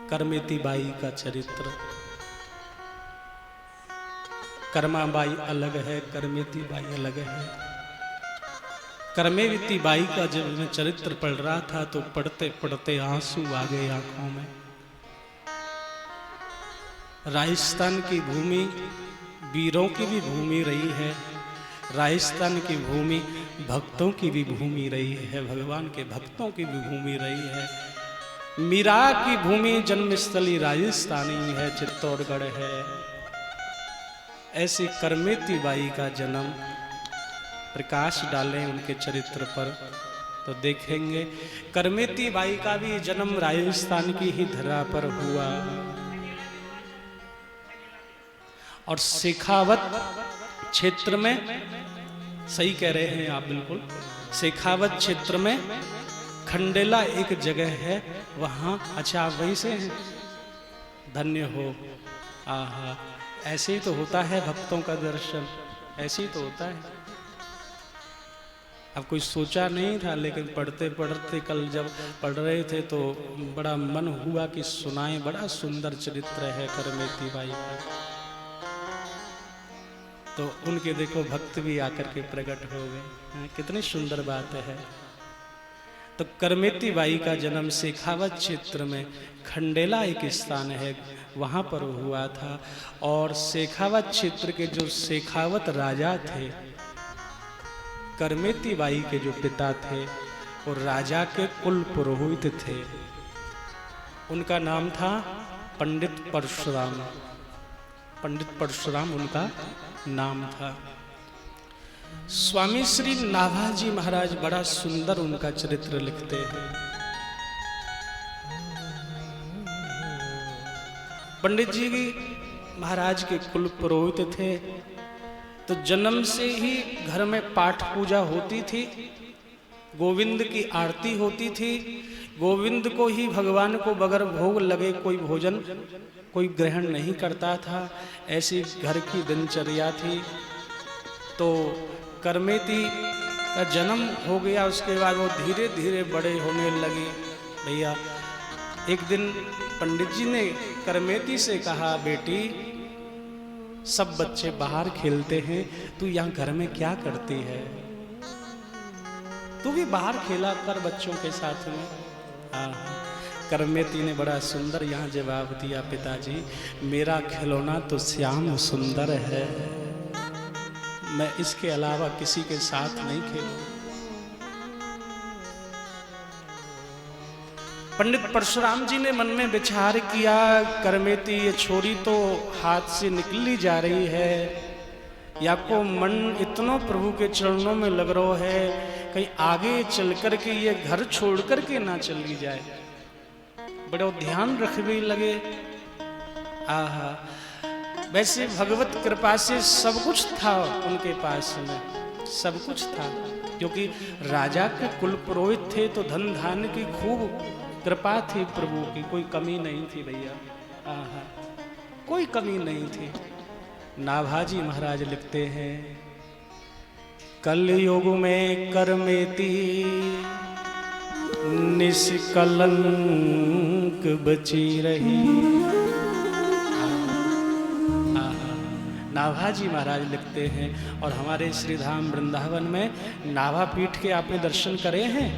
Karmeti by का चरित्र। कर्माबाई अलग है, करमेती बाई अलग है। करमेती बाई का जब मैं चरित्र पढ़ रहा था तो पढ़ते पढ़ते आंसू आ गए आंखों में। राजस्थान की भूमि वीरों की भी भूमि रही है, राजस्थान की भूमि भक्तों की भी भूमि रही है, भगवान के भक्तों की भी भूमि रही है। मीरा की भूमि जन्मस्थली राजस्थानी है, चित्तौड़गढ़ है। ऐसी करमेती बाई का जन्म, प्रकाश डालें उनके चरित्र पर तो देखेंगे करमेती बाई का भी जन्म राजस्थान की ही धरा पर हुआ। और शेखावत क्षेत्र में, सही कह रहे हैं आप बिल्कुल, शेखावत क्षेत्र में खंडेला एक जगह है, वहां। अच्छा आप वहीं से हैं, धन्य हो। आहा, ऐसे ही तो होता है भक्तों का दर्शन, ऐसे ही तो होता है। अब कोई सोचा नहीं था, लेकिन पढ़ते पढ़ते कल जब पढ़ रहे थे तो बड़ा मन हुआ कि सुनाएं। बड़ा सुंदर चरित्र है करमेती बाई का। तो उनके देखो भक्त भी आकर के प्रकट हो गए, कितनी सुंदर बात है। तो करमेती बाई का जन्म शेखावत क्षेत्र में खंडेला एक स्थान है, वहां पर हुआ था। और शेखावत क्षेत्र के जो शेखावत राजा थे, करमेती बाई के जो पिता थे वो राजा के कुल पुरोहित थे। उनका नाम था पंडित परशुराम। पंडित परशुराम उनका नाम था। स्वामी श्री नाभाजी महाराज बड़ा सुंदर उनका चरित्र लिखते हैं। पंडित जी महाराज के कुल पुरोहित थे, तो जन्म से ही घर में पाठ पूजा होती थी, गोविंद की आरती होती थी। गोविंद को ही, भगवान को बगैर भोग लगे कोई भोजन कोई ग्रहण नहीं करता था, ऐसी घर की दिनचर्या थी। तो करमेती का जन्म हो गया, उसके बाद वो धीरे धीरे बड़े होने लगे। भैया एक दिन पंडित जी ने करमेती से कहा, बेटी सब बच्चे बाहर खेलते हैं, तू यहाँ घर में क्या करती है? तू भी बाहर खेला कर बच्चों के साथ में। करमेती ने बड़ा सुंदर यहाँ जवाब दिया, पिताजी मेरा खिलौना तो श्याम सुंदर है, मैं इसके अलावा किसी के साथ नहीं खेलूं। पंडित परशुराम जी ने मन में विचार किया, करमेती ये छोरी तो हाथ से निकली जा रही है, या को मन इतनो प्रभु के चरणों में लग रहा है, कहीं आगे चल कर के ये घर छोड़ कर के ना चली जाए। बड़ा ध्यान रखने लगे। आहा, वैसे भगवत कृपा से सब कुछ था उनके पास में, सब कुछ था, क्योंकि राजा के कुल पुरोहित थे तो धन धान की खूब कृपा थी प्रभु की, कोई कमी नहीं थी भैया। आहा, कोई कमी नहीं थी। नाभाजी महाराज लिखते हैं, कलयुग में करमेती निष्कलंक बची रही। नाभाजी महाराज लिखते हैं। और हमारे श्रीधाम वृंदावन में नाभा पीठ के आपने दर्शन करे हैं?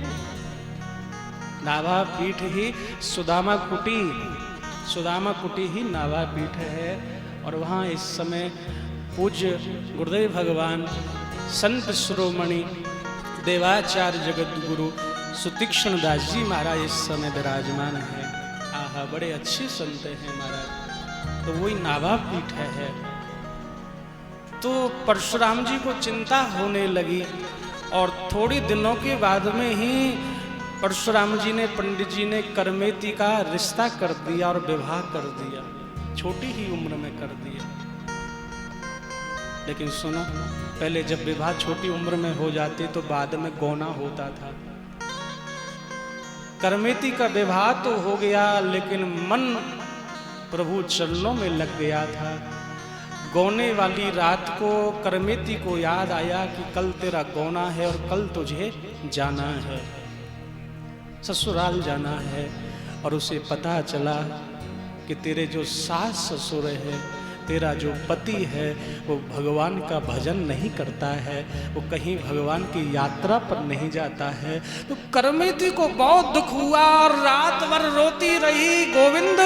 नाभा पीठ ही सुदामा कुटी, सुदामा कुटी ही नाभा पीठ है। और वहाँ इस समय पूज्य गुरुदेव भगवान संत शिरोमणि देवाचार्य जगत गुरु सुतीक्ष्ण दास जी महाराज इस समय विराजमान है। आहा, बड़े अच्छे संत हैं महाराज। तो वही नाभा पीठ है। तो परशुराम जी को चिंता होने लगी, और थोड़ी दिनों के बाद में ही परशुराम जी ने, पंडित जी ने करमेती का रिश्ता कर दिया और विवाह कर दिया, छोटी ही उम्र में कर दिया। लेकिन सुनो, पहले जब विवाह छोटी उम्र में हो जाती तो बाद में गौना होता था। करमेती का विवाह तो हो गया, लेकिन मन प्रभु चरणों में लग गया था। गौने वाली रात को करमेती को याद आया कि कल तेरा गौना है और कल तुझे जाना है, ससुराल जाना है। और उसे पता चला कि तेरे जो सास ससुर है, तेरा जो पति है, वो भगवान का भजन नहीं करता है, वो कहीं भगवान की यात्रा पर नहीं जाता है। तो करमेती को बहुत दुख हुआ और रात भर रोती रही, गोविंद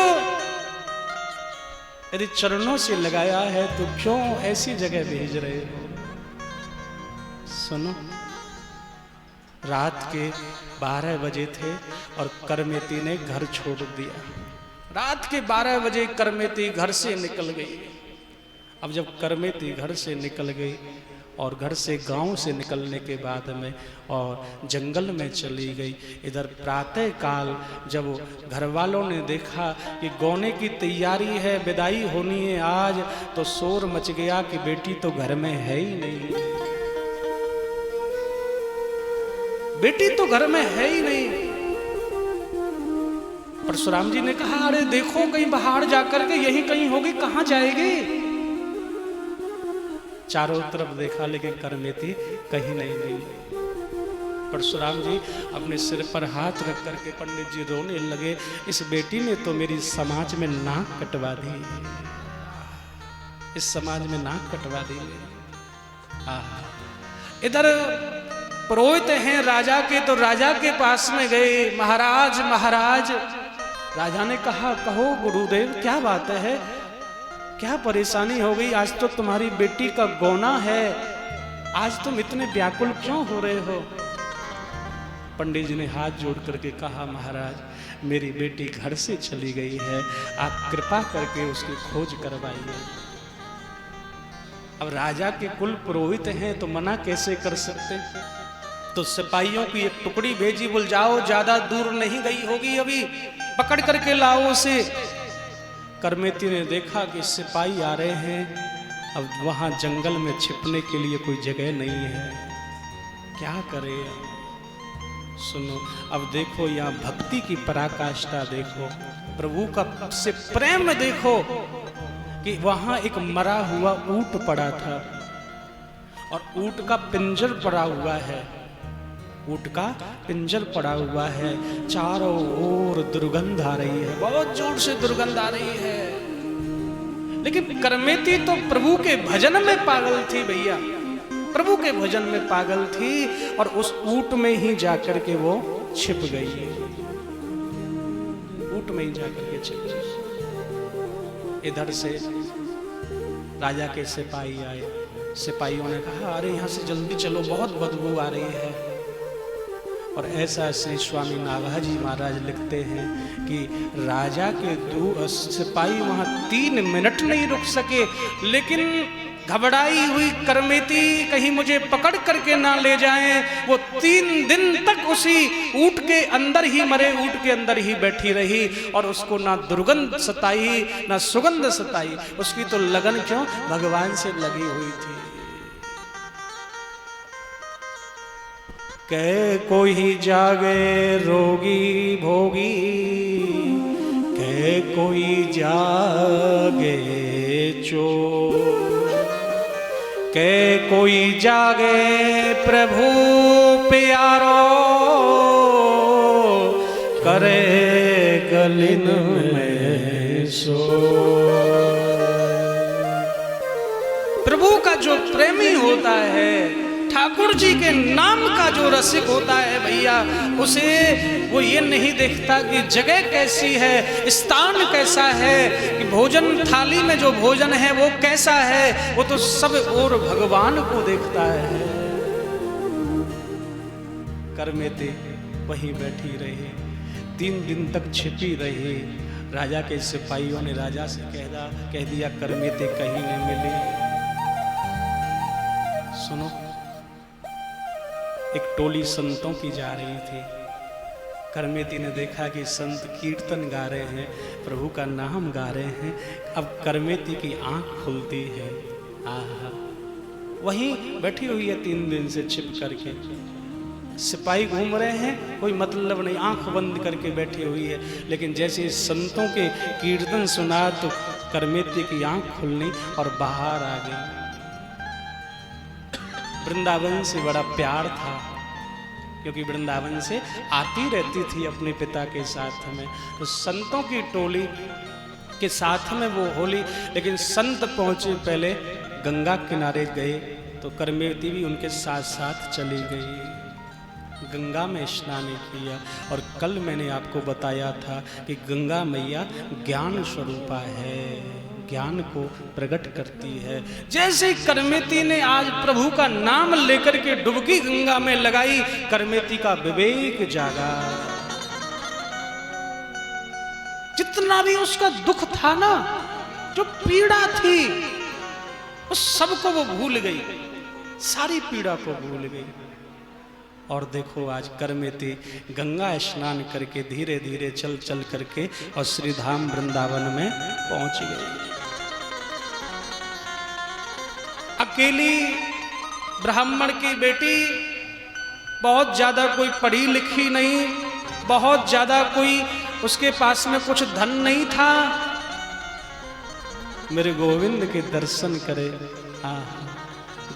यदि चरणों से लगाया है तो क्यों ऐसी जगह भेज रहे हो? सुनो, रात के 12 बजे थे और करमेती ने घर छोड़ दिया। रात के 12 बजे करमेती घर से निकल गई। अब जब करमेती घर से निकल गई और घर से गांव से निकलने के बाद में और जंगल में चली गई, इधर प्रातः काल जब घर वालों ने देखा कि गौने की तैयारी है, विदाई होनी है आज, तो शोर मच गया कि बेटी तो घर में है ही नहीं, बेटी तो घर में है ही नहीं। परशुराम जी ने कहा, अरे देखो कहीं बाहर जाकर के यहीं कहीं होगी, कहां जाएगी? चारों तरफ देखा लेकिन करमेती कहीं नहीं मिली। परशुराम जी अपने सिर पर हाथ रख करके पंडित जी रोने लगे, इस बेटी ने तो मेरी समाज में नाक कटवा दी, इस समाज में नाक कटवा दी। इधर पुरोहित हैं राजा के, तो राजा के पास में गए, महाराज महाराज। राजा ने कहा, कहो गुरुदेव क्या बात है, क्या परेशानी हो गई? आज तो तुम्हारी बेटी का गौना है, आज तुम इतने व्याकुल क्यों हो रहे हो? पंडित जी ने हाथ जोड़ करके कहा, महाराज मेरी बेटी घर से चली गई है, आप कृपा करके उसकी खोज करवाइए। अब राजा के कुल पुरोहित हैं तो मना कैसे कर सकते? तो सिपाहियों की एक टुकड़ी भेजी, बोल जाओ ज्यादा दूर नहीं गई होगी, अभी पकड़ करके लाओ उसे। करमेती ने देखा कि सिपाही आ रहे हैं, अब वहां जंगल में छिपने के लिए कोई जगह नहीं है, क्या करे? सुनो, अब देखो यहाँ भक्ति की पराकाष्ठा देखो, प्रभु का से प्रेम देखो कि वहां एक मरा हुआ ऊंट पड़ा था और ऊंट का पिंजर पड़ा हुआ है, ऊंट का पिंजर पड़ा हुआ है, चारों ओर दुर्गंध आ रही है, बहुत जोर से दुर्गंध आ रही है। लेकिन करमेती तो प्रभु के भजन में पागल थी भैया, प्रभु के भजन में पागल थी और उस ऊंट में ही जाकर के वो छिप गई, ऊंट में ही जाकर के छिप गई। इधर से राजा के सिपाही आए, सिपाहियों ने कहा, अरे यहाँ से जल्दी चलो, बहुत बदबू आ रही है। और ऐसा श्री स्वामी नाभाजी महाराज लिखते हैं कि राजा के सिपाही वहां 3 मिनट नहीं रुक सके, लेकिन घबराई हुई करमेती कहीं मुझे पकड़ करके ना ले जाएं, वो 3 दिन तक उसी ऊंट के अंदर ही, मरे ऊंट के अंदर ही बैठी रही और उसको ना दुर्गंध सताई ना सुगंध सताई। उसकी तो लगन क्यों, भगवान से लगी हुई थी। कह कोई जागे रोगी भोगी, कह कोई जागे चोर, कह कोई जागे प्रभु प्यारो, करे गलिन में सो। प्रभु का जो प्रेमी होता है, ठाकुर जी के नाम का जो रसिक होता है भैया, उसे वो ये नहीं देखता कि जगह कैसी है, स्थान कैसा है, कि भोजन थाली में जो भोजन है वो कैसा है, वो तो सब और भगवान को देखता है। करमेती वहीं बैठी रही, 3 दिन तक छिपी रही। राजा के सिपाहियों ने राजा से कह दिया, करमेती कहीं नहीं मिली। सुनो, एक टोली संतों की जा रही थी। करमेती ने देखा कि संत कीर्तन गा रहे हैं, प्रभु का नाम गा रहे हैं। अब करमेती की आंख खुलती है, आहा, वहीं बैठी हुई है 3 दिन से छिप करके। सिपाही घूम रहे हैं, कोई मतलब नहीं, आंख बंद करके बैठी हुई है। लेकिन जैसे संतों के कीर्तन सुना तो करमेती की आंख खुलनी और बाहर आ गई। वृंदावन से बड़ा प्यार था, क्योंकि वृंदावन से आती रहती थी अपने पिता के साथ में। तो संतों की टोली कि साथ में वो होली, लेकिन संत पहुंचे पहले गंगा किनारे गए तो करमेती भी उनके साथ साथ चली गई। गंगा में स्नान किया। और कल मैंने आपको बताया था कि गंगा मैया ज्ञान स्वरूपा है, ज्ञान को प्रकट करती है। जैसे करमेती ने आज प्रभु का नाम लेकर के डुबकी गंगा में लगाई, करमेती का विवेक जागा। जितना भी उसका दुख था ना, जो पीड़ा थी, उस सबको वो भूल गई, सारी पीड़ा को भूल गई। और देखो आज करमेती गंगा स्नान करके धीरे धीरे चल चल करके और श्रीधाम वृंदावन में पहुंच गई। अकेली ब्राह्मण की बेटी, बहुत ज्यादा कोई पढ़ी लिखी नहीं, बहुत ज्यादा कोई उसके पास में कुछ धन नहीं था। मेरे गोविंद के दर्शन करे,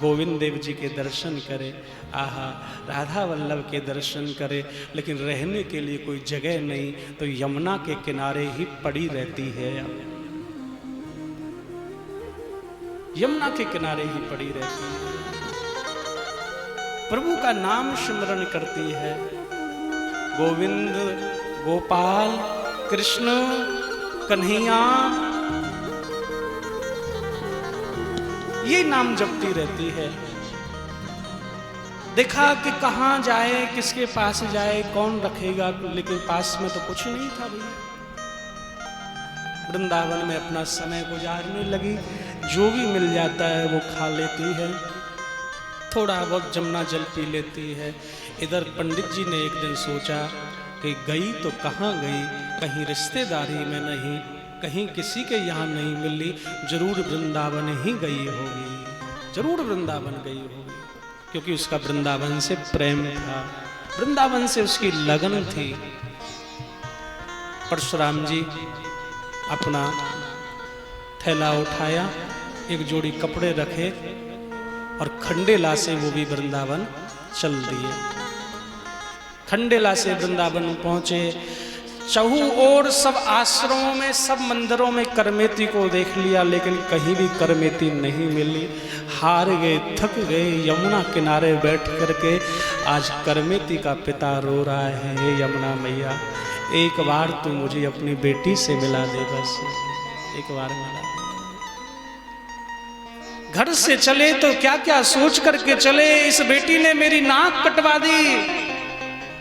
गोविंद देव जी के दर्शन करे, आहा, राधा वल्लभ के दर्शन करे, लेकिन रहने के लिए कोई जगह नहीं, तो यमुना के किनारे ही पड़ी रहती है। यमुना के किनारे ही पड़ी रहती है, प्रभु का नाम स्मरण करती है। गोविंद, गोपाल, कृष्ण, कन्हैया, ये नाम जपती रहती है। देखा कि कहाँ जाए, किसके पास जाए, कौन रखेगा, लेकिन पास में तो कुछ नहीं था भैया। वृंदावन में अपना समय गुजारने लगी, जो भी मिल जाता है वो खा लेती है, थोड़ा बहुत जमुना जल पी लेती है। इधर पंडित जी ने एक दिन सोचा कि गई तो कहाँ गई, कहीं रिश्तेदारी में नहीं, कहीं किसी के यहाँ नहीं मिली, जरूर वृंदावन ही गई होगी, जरूर वृंदावन गई होगी, क्योंकि उसका वृंदावन से प्रेम था, वृंदावन से उसकी लगन थी। परशुराम जी अपना थैला उठाया, एक जोड़ी कपड़े रखे और खंडेला से वो भी वृंदावन चल दिए। खंडेला से वृंदावन पहुंचे। चहु ओर सब आश्रमों में, सब मंदिरों में करमेती को देख लिया, लेकिन कहीं भी करमेती नहीं मिली। हार गए, थक गए, यमुना किनारे बैठ करके आज करमेती का पिता रो रहा है, हे यमुना मैया, एक बार तू मुझे अपनी बेटी से मिला दे, बस एक बार मिला। घर से चले तो क्या क्या सोच करके चले, इस बेटी ने मेरी नाक कटवा दी,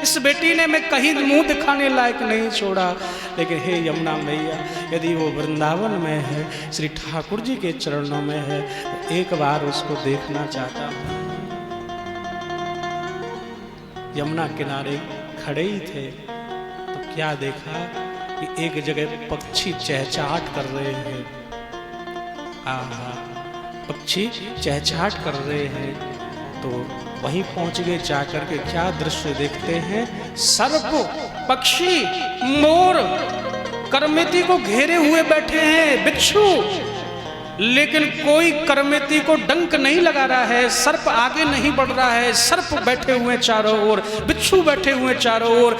इस बेटी ने मैं कहीं मुंह दिखाने लायक नहीं छोड़ा। लेकिन हे यमुना मैया, यदि वो वृंदावन में है, श्री ठाकुर जी के चरणों में है, तो एक बार उसको देखना चाहता हूं। यमुना किनारे खड़े ही थे तो क्या देखा कि एक जगह पक्षी चहचहाट कर रहे हैं। आहा, पक्षी चहचहाट कर रहे हैं, तो वहीं पहुंच गए। जाकर के क्या दृश्य देखते हैं, सर्प, पक्षी, मोर करमेती को घेरे हुए बैठे हैं, बिच्छू, लेकिन कोई करमेती को डंक नहीं लगा रहा है, सर्प आगे नहीं बढ़ रहा है, सर्प बैठे हुए चारों ओर, बिच्छू बैठे हुए चारों ओर,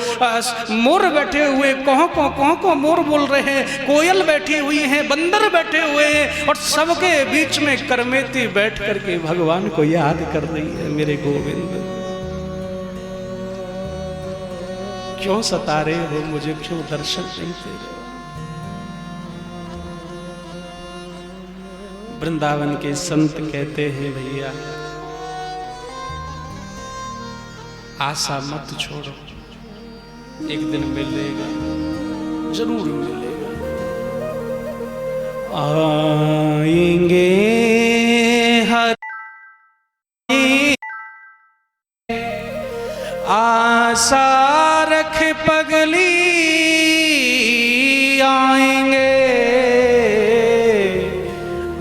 मोर बैठे हुए कौं कौं मोर बोल रहे हैं, कोयल बैठी हुई हैं, बंदर बैठे हुए हैं, और सबके बीच में करमेती बैठ करके भगवान को याद कर रही है। मेरे गोविंद, क्यों सता रहे हो मुझे, क्यों दर्शन नहीं दे रहे? वृंदावन के संत कहते हैं, भैया आशा मत छोड़ो, एक दिन मिलेगा, जरूर मिलेगा। आएंगे हरि, आशा रख पगली, आएंगे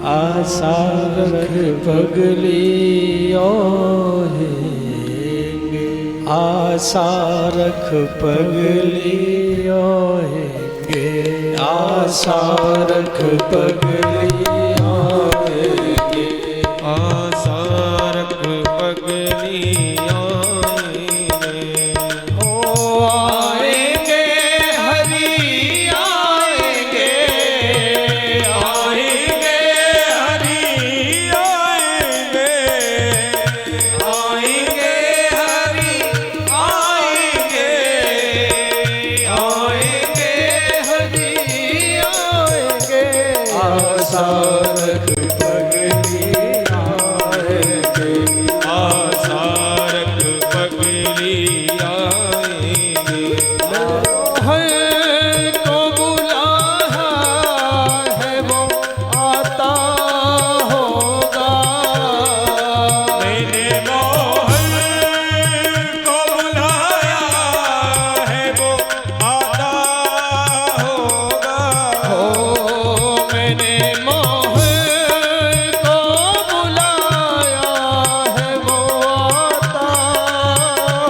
आशा रख पगली, आएंगे आशा रख पगली, आएंगे आशा रख पगली, आएंगे आशा रख पगली, आएंगे ओ आएंगे हरि, आएंगे आसारक पगली आएंगे, आसारक पगली आएंगे। है तो बुलाया है वो आता होगा, मैंने मोहन को बुलाया है वो आता होगा। हो मैंने मोहन को बुलाया है वो आता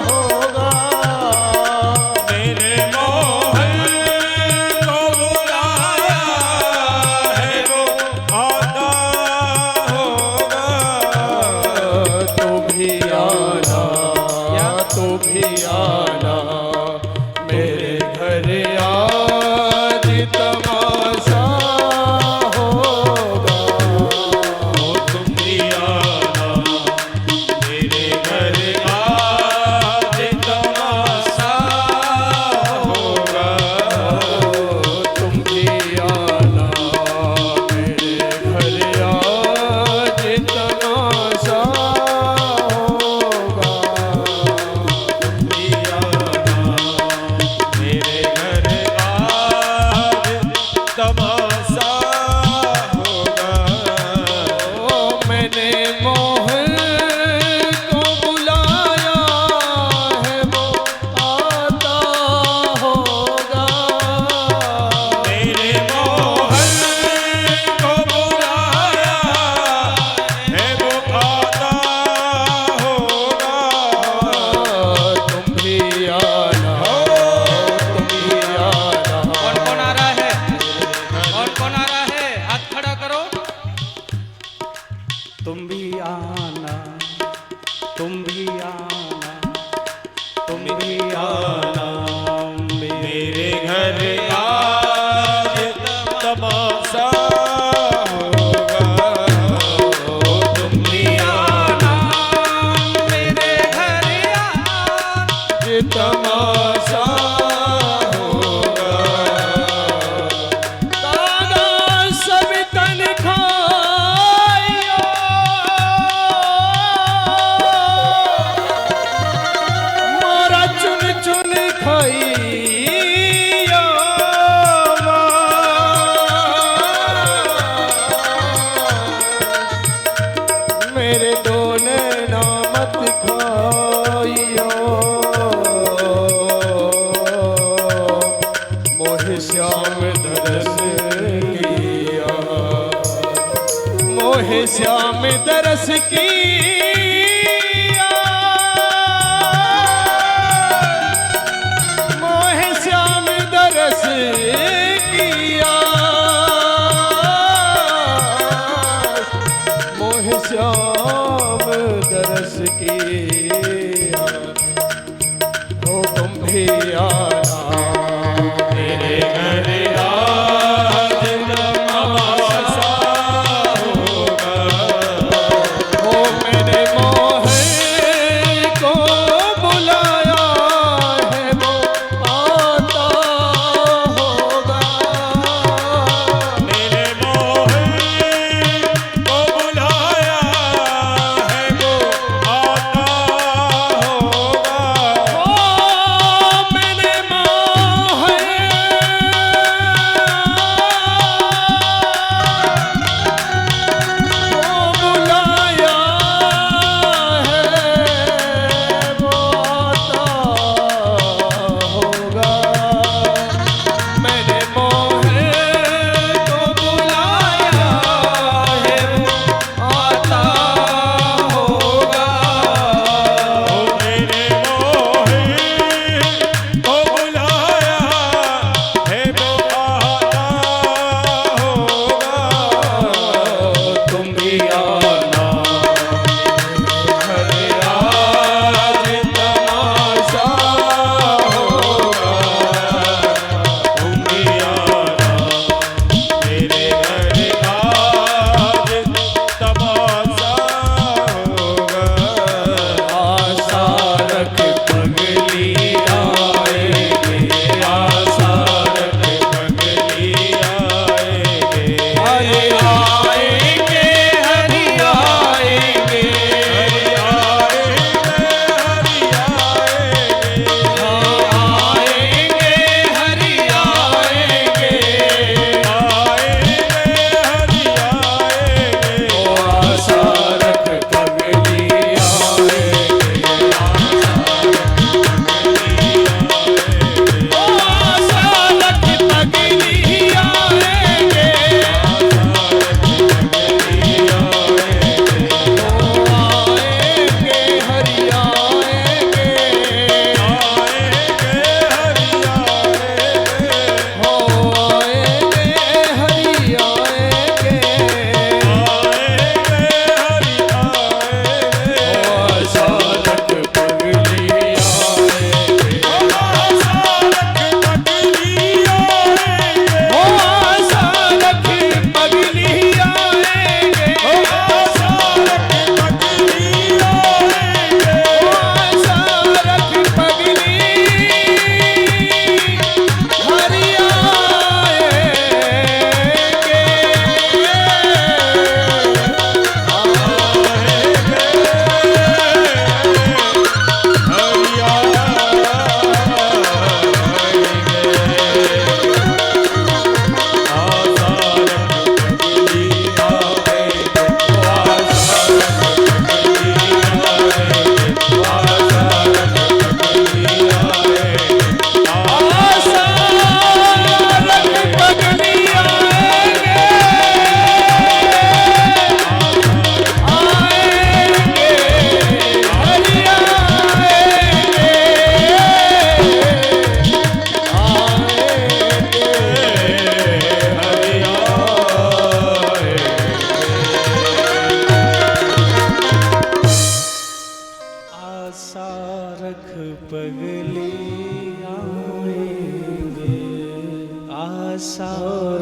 होगा, मैंने मोहन को बुलाया है वो आता होगा। तू भी आना, तू भी आना मेरे घर आज तमाशा होगा, तुम भी आना मेरे घर आज तमाशा होगा। तुम भी आना मेरे घर आज तमाशा होगा, भी आना मेरे घर आज तमाशा होगा। मैंने मोहन को बुलाया है वो आता होगा, मेरे मोहन को बुलाया है वो आता होगा। तुम भी आना, तुम भी आना। कौन कौन आ रहा है? कौन कौन आ रहा है? हाथ खड़ा करो। तुम भी आना, तुम भी आना, तुम भी आना मेरे घर आज तमाशा होगा। तुम भी आना मेरे घर आज ये तमाशा होगा। दादा सब तन खाइयो, मारा चुन चुन खाइयो, मेरे दोने नामत खाइयो, मोहे श्याम दरस किया, मोहे श्याम दरस किया, मोहे श्याम दरस किया, मोहे श्याम दरस किया, हो तुम भी आना मेरे घर आज तमाशा होगा। हो मैंने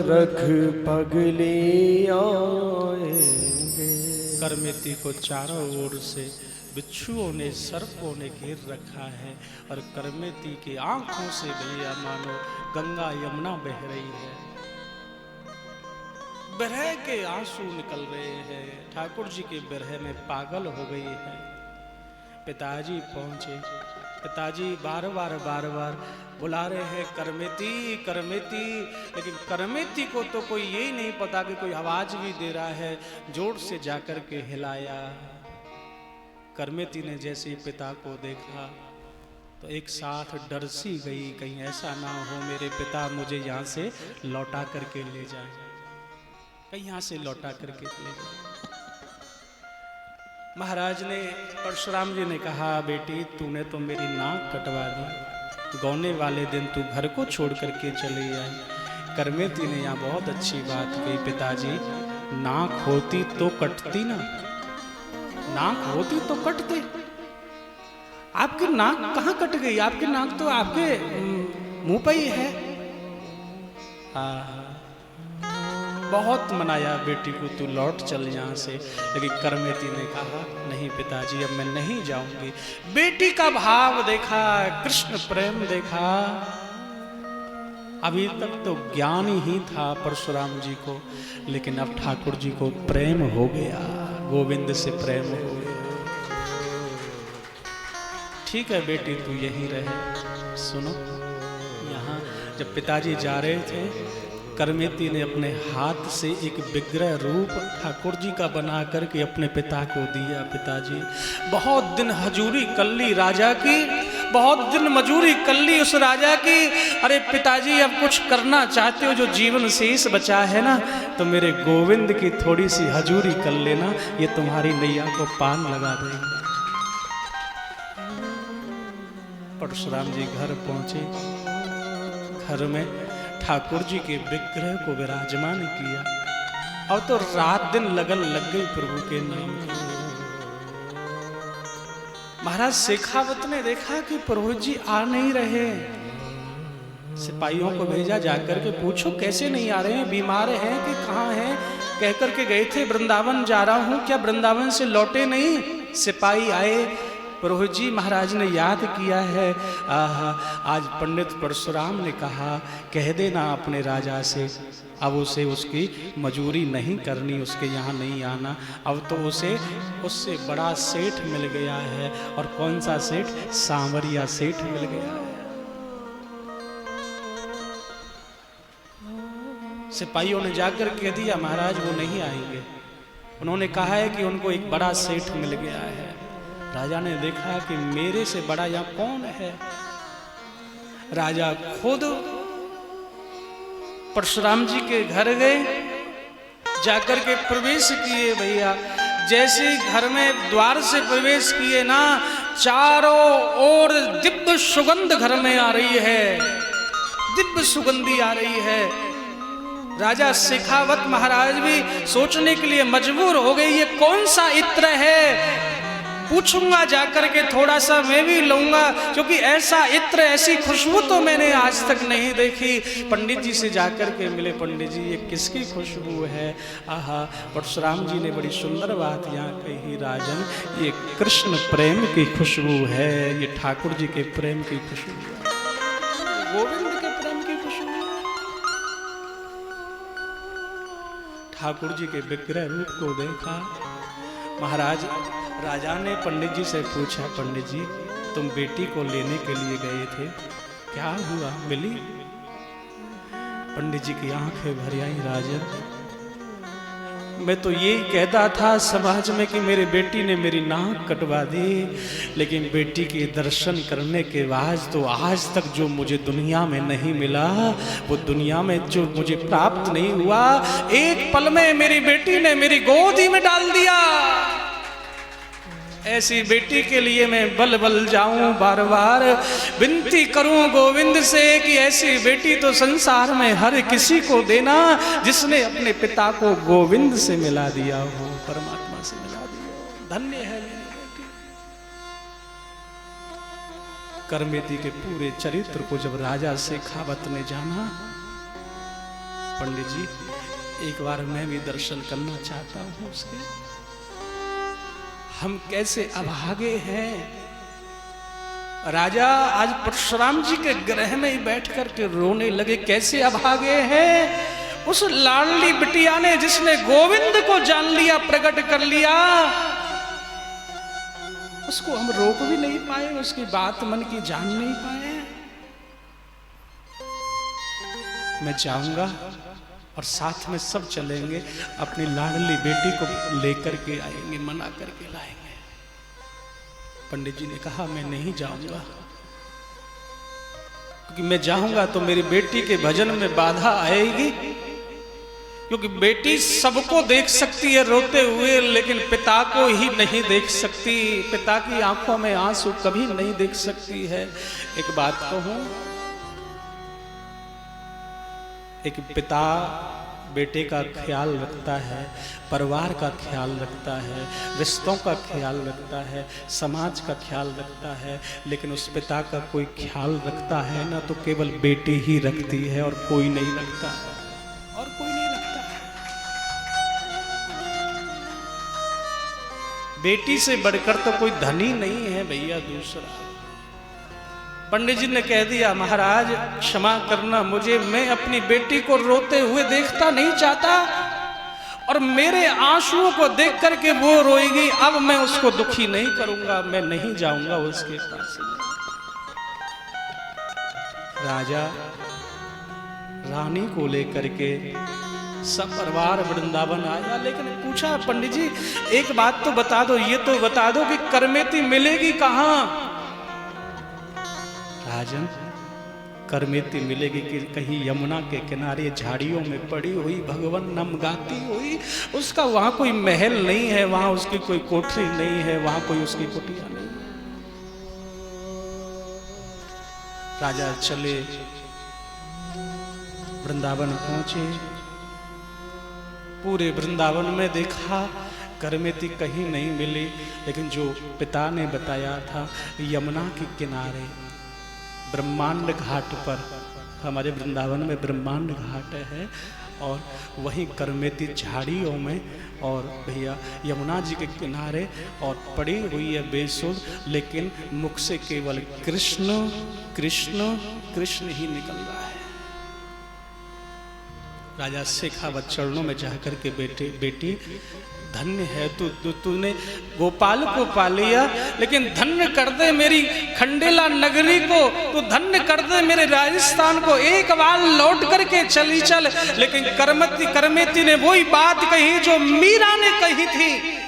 रख पगली आएंगे। करमेती को चारों ओर से बिच्छुओं ने सर्पों ने घेर रखा है और करमेती की आंखों से भैया मानो गंगा यमुना बह रही है, बिरह के आंसू निकल रहे हैं। ठाकुर जी के बिरह में पागल हो गई है। पिताजी पहुंचे, पिताजी बार बार बुला रहे हैं करमेती करमेती, लेकिन करमेती को तो कोई यही नहीं पता कि कोई आवाज भी दे रहा है। जोर से जाकर के हिलाया। करमेती ने जैसे ही पिता को देखा तो एक साथ डर सी गई, कहीं ऐसा ना हो मेरे पिता मुझे यहाँ से लौटा करके ले जाए, कहीं यहाँ से लौटा करके ले जाए। महाराज ने, परशुराम जी ने कहा बेटी तूने तो मेरी नाक कटवा दी, गौने वाले दिन तू घर को छोड़ करके चली आई। करमेती ने यहाँ बहुत अच्छी बात कही, पिताजी नाक होती तो कटती ना, नाक होती तो कटते, आपकी नाक कहाँ कट गई? आपकी नाक तो आपके मुंह पे ही है। बहुत मनाया बेटी को तू लौट चल यहाँ से, लेकिन करमेती ने कहा नहीं पिताजी अब मैं नहीं जाऊंगी। बेटी का भाव देखा, कृष्ण प्रेम देखा। अभी तक तो ज्ञान ही था परशुराम जी को, लेकिन अब ठाकुर जी को प्रेम हो गया, गोविंद से प्रेम हो गया। ठीक है बेटी तू यहीं रहे। सुनो, यहाँ जब पिताजी जा रहे थे, करमेती ने अपने हाथ से एक विग्रह रूप ठाकुर जी का बना करके अपने पिता को दिया। पिताजी बहुत दिन हजूरी कर ली राजा की, बहुत दिन मजूरी कर ली उस राजा की। अरे पिताजी अब कुछ करना चाहते हो, जो जीवन शेष बचा है ना, तो मेरे गोविंद की थोड़ी सी हजूरी कर लेना, ये तुम्हारी नैया को पान लगा देंगे। परशुराम जी घर पहुंचे, घर में ठाकुर जी के विग्रह को विराजमान किया और तो रात दिन लगन लग गई प्रभु के नाम की। महाराज शेखावत ने देखा कि प्रभु जी आ नहीं रहे, सिपाहियों को भेजा जाकर के पूछो कैसे नहीं आ रहे हैं, बीमार हैं कि कहाँ हैं? कह करके गए थे वृंदावन जा रहा हूं, क्या वृंदावन से लौटे नहीं? सिपाही आए, प्रभु जी महाराज ने याद किया है, आज पंडित परशुराम ने कहा कह देना अपने राजा से अब उसे उसकी मजूरी नहीं करनी, उसके यहाँ नहीं आना। अब तो उसे उससे बड़ा सेठ मिल गया है, और कौन सा सेठ? सांवरिया सेठ मिल गया है। सिपाहियों ने जाकर कह दिया महाराज वो नहीं आएंगे, उन्होंने कहा है कि उनको एक बड़ा सेठ मिल गया है। राजा ने देखा कि मेरे से बड़ा यहाँ कौन है। राजा खुद परशुराम जी के घर गए, जाकर के प्रवेश किए। भैया जैसे घर में द्वार से प्रवेश किए ना, चारों ओर दिव्य सुगंध घर में आ रही है, दिव्य सुगंधी आ रही है। राजा शेखावत महाराज भी सोचने के लिए मजबूर हो गए, ये कौन सा इत्र है, पूछूंगा जाकर के थोड़ा सा मैं भी लूंगा, क्योंकि ऐसा इत्र ऐसी खुशबू तो मैंने आज तक नहीं देखी। पंडित जी से जाकर के मिले, पंडित जी ये किसकी खुशबू है? आहा, परशुराम जी ने बड़ी सुंदर बात यहाँ कही, राजन ये कृष्ण प्रेम की खुशबू है, ये ठाकुर जी के प्रेम की खुशबू है, गोविंद के प्रेम की खुशबू। ठाकुर जी के विग्रह रूप को देखा महाराज। राजा ने पंडित जी से पूछा, पंडित जी तुम बेटी को लेने के लिए गए थे, क्या हुआ, मिली? पंडित जी की आंखें भर आई। राजन मैं तो यही कहता था समाज में कि मेरी बेटी ने मेरी नाक कटवा दी, लेकिन बेटी के दर्शन करने के बाद तो आज तक जो मुझे दुनिया में नहीं मिला, वो दुनिया में जो मुझे प्राप्त नहीं हुआ, एक पल में मेरी बेटी ने मेरी गोदी में डाल दिया। ऐसी बेटी के लिए मैं बल बल जाऊं, बार बार विनती करूं गोविंद से कि ऐसी बेटी तो संसार में हर किसी को देना जिसने अपने पिता को गोविंद से मिला दिया हो, परमात्मा से मिला दिया हो। धन्य है मेरी बेटी। करमेती के पूरे चरित्र को जब राजा शेखावत ने जाना, पंडित जी एक बार मैं भी दर्शन करना चाहता हूं उसके। हम कैसे अभागे हैं। राजा आज परशुराम जी के ग्रह में ही बैठ करके रोने लगे, कैसे अभागे हैं। उस लाडली बिटिया ने जिसने गोविंद को जान लिया, प्रकट कर लिया, उसको हम रोक भी नहीं पाए, उसकी बात मन की जान नहीं पाए। मैं जाऊंगा और साथ में सब चलेंगे, अपनी लाडली बेटी को लेकर के आएंगे, मना करके लाएंगे। पंडित जी ने कहा मैं नहीं जाऊंगा, क्योंकि मैं जाऊंगा तो मेरी बेटी के भजन में बाधा आएगी। क्योंकि बेटी सबको देख सकती है रोते हुए, लेकिन पिता को ही नहीं देख सकती। पिता की आंखों में आंसू कभी नहीं देख सकती है। एक बात कहूं, एक पिता बेटे का ख्याल रखता है, परिवार का ख्याल रखता है, रिश्तों का ख्याल रखता है, समाज का ख्याल रखता है, लेकिन उस पिता का कोई ख्याल रखता है ना तो केवल बेटी ही रखती है और कोई नहीं रखता है, और कोई नहीं रखता है। बेटी से बढ़कर तो कोई धनी नहीं है भैया दूसरा। पंडित जी ने कह दिया महाराज क्षमा करना मुझे, मैं अपनी बेटी को रोते हुए देखता नहीं चाहता, और मेरे आंसुओं को देख करके वो रोएगी, अब मैं उसको दुखी नहीं करूंगा, मैं नहीं जाऊंगा उसके पास। राजा रानी को लेकर के सब परिवार वृंदावन आया, लेकिन पूछा पंडित जी एक बात तो बता दो, ये तो बता दो कि करमेती मिलेगी कहाँ। राजन करमेती मिलेगी कि कहीं यमुना के किनारे झाड़ियों में पड़ी हुई भगवान नाम गाती हुई। उसका वहां कोई महल नहीं है, वहां उसकी कोई कोठरी नहीं है, वहां कोई उसकी कुटिया नहीं है। राजा चले, वृंदावन पहुंचे, पूरे वृंदावन में देखा करमेती कहीं नहीं मिली, लेकिन जो पिता ने बताया था यमुना के किनारे ब्रह्मांड घाट पर, हमारे वृंदावन में ब्रह्मांड घाट है, और वहीं करमेती झाड़ियों में और भैया यमुना जी के किनारे, और पड़ी हुई है बेसुध, लेकिन मुख से केवल कृष्ण कृष्ण कृष्ण ही निकल रहा है। राजा शेखावत चरणों में जाकर के बेटी धन्य है तूने गोपाल को पा लिया, लेकिन धन्य कर दे मेरी खंडेला नगरी को, तू धन्य कर दे मेरे राजस्थान को, एक बार लौट करके चली चल। लेकिन करमेती ने वही बात कही जो मीरा ने कही थी।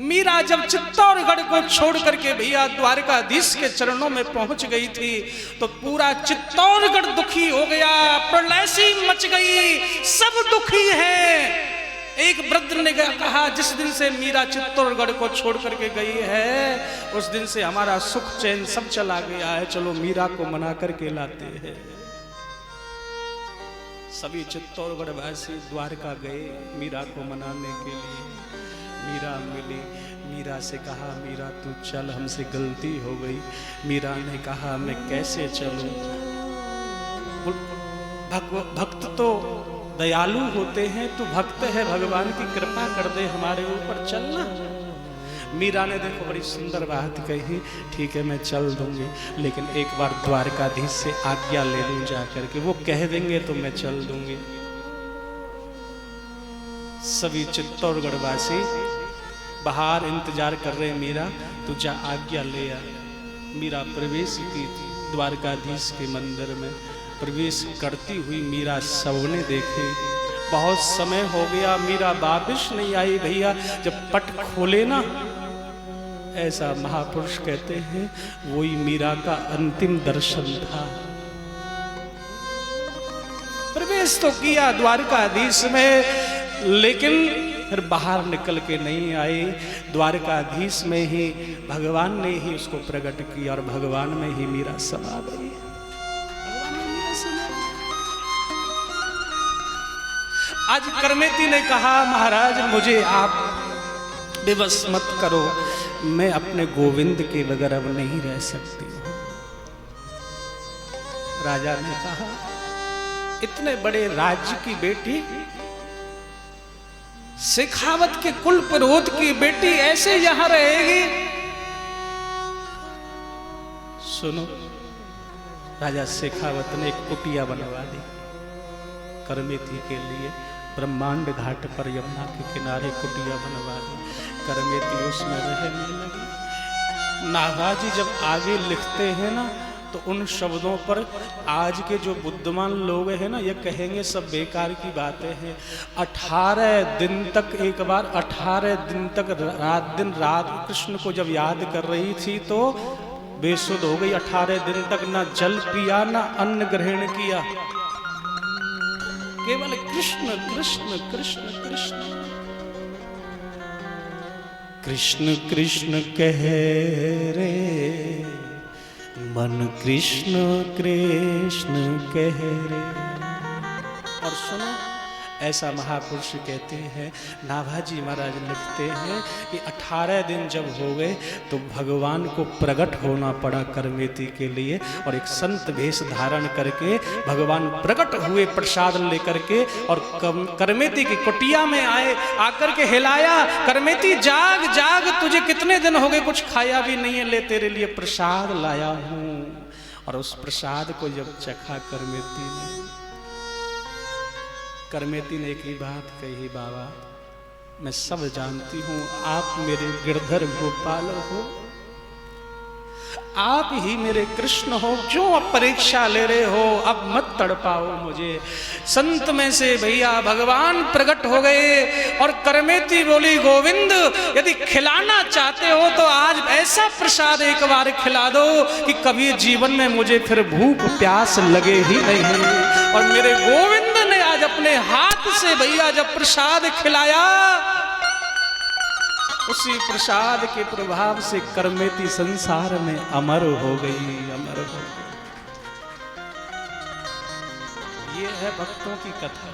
मीरा जब चित्तौड़गढ़ को छोड़ करके भैया द्वारकाधीश के चरणों में पहुंच गई थी, तो पूरा चित्तौड़गढ़ दुखी हो गया, प्रलय सी मच गई, सब दुखी है। एक वृद्ध ने कहा जिस दिन से मीरा चित्तौड़गढ़ को छोड़ करके गई है, उस दिन से हमारा सुख चैन सब चला गया है, चलो मीरा को मना करके लाते हैं। सभी चित्तौड़गढ़ वासी द्वारका गए मीरा को मनाने के लिए। मीरा मिली, मीरा से कहा मीरा तू चल, हमसे गलती हो गई। मीरा ने कहा मैं कैसे चलूं, भक्त तो दयालु होते हैं, तू भक्त है, भगवान की कृपा कर दे हमारे ऊपर, चलना। मीरा ने देखो बड़ी सुंदर बात कही, ठीक है मैं चल दूंगी, लेकिन एक बार द्वारकाधीश से आज्ञा ले लूं जाकर के, वो कह देंगे तो मैं चल दूंगी। सभी चित्तौड़गढ़ वासी बाहर इंतजार कर रहे, मीरा तू जा आज्ञा ले आ। मीरा प्रवेश की द्वारकाधीश के मंदिर में, प्रवेश करती हुई मीरा सबने देखे, बहुत समय हो गया मीरा वापिस नहीं आई। भैया जब पट खोले ना, ऐसा महापुरुष कहते हैं वही मीरा का अंतिम दर्शन था। प्रवेश तो किया द्वारकाधीश में, लेकिन फिर बाहर निकल के नहीं आई। द्वारकाधीश में ही भगवान ने ही उसको प्रकट किया, और भगवान में ही मीरा समा गई। आज करमेती ने कहा महाराज मुझे आप विवश मत करो, मैं अपने गोविंद के बगैर अब नहीं रह सकती हूं। राजा ने कहा इतने बड़े राज्य की बेटी, शेखावत के कुल पुरोहित की बेटी ऐसे यहां रहेगी? सुनो, राजा शेखावत ने एक कुटिया बनवा दी करमेती के लिए। ब्रह्मांड घाट पर यमुना के किनारे कुटिया बनवा दी। करमेती उसमें रहने लगी। नागाजी जब आगे लिखते हैं ना, तो उन शब्दों पर आज के जो बुद्धिमान लोग हैं ना, ये कहेंगे सब बेकार की बातें हैं। 18 दिन तक, एक बार 18 दिन तक रात दिन रात कृष्ण को जब याद कर रही थी तो बेसुध हो गई। 18 दिन तक ना जल पिया ना अन्न ग्रहण किया, केवल कृष्ण कृष्ण कृष्ण कृष्ण कृष्ण कृष्ण कह रे मन, कृष्ण कृष्ण कह रे। और सुनो, ऐसा महापुरुष कहते हैं, नाभाजी महाराज लिखते हैं कि 18 दिन जब हो गए तो भगवान को प्रकट होना पड़ा करमेती के लिए, और एक संत वेश धारण करके भगवान प्रकट हुए प्रसाद लेकर के, और करमेती की कुटिया में आए। आकर के हिलाया, करमेती जाग जाग, तुझे कितने दिन हो गए कुछ खाया भी नहीं है, ले तेरे लिए प्रसाद लाया हूं। और उस प्रसाद को जब चखा करमेती ने एक ही बात कही, बाबा मैं सब जानती हूं, आप मेरे गिरधर गोपाल हो, आप ही मेरे कृष्ण हो, जो अब परीक्षा ले रहे हो अब मत तड़पाओ मुझे। संत में से भैया भगवान प्रकट हो गए। और करमेती बोली, गोविंद यदि खिलाना चाहते हो तो आज ऐसा प्रसाद एक बार खिला दो कि कभी जीवन में मुझे फिर भूख प्यास लगे ही नहीं। और मेरे गोविंद ने आज अपने हाथ से भैया जब प्रसाद खिलाया, उसी प्रसाद के प्रभाव से करमेती संसार में अमर हो गई, अमर हो गई। ये है भक्तों की कथा।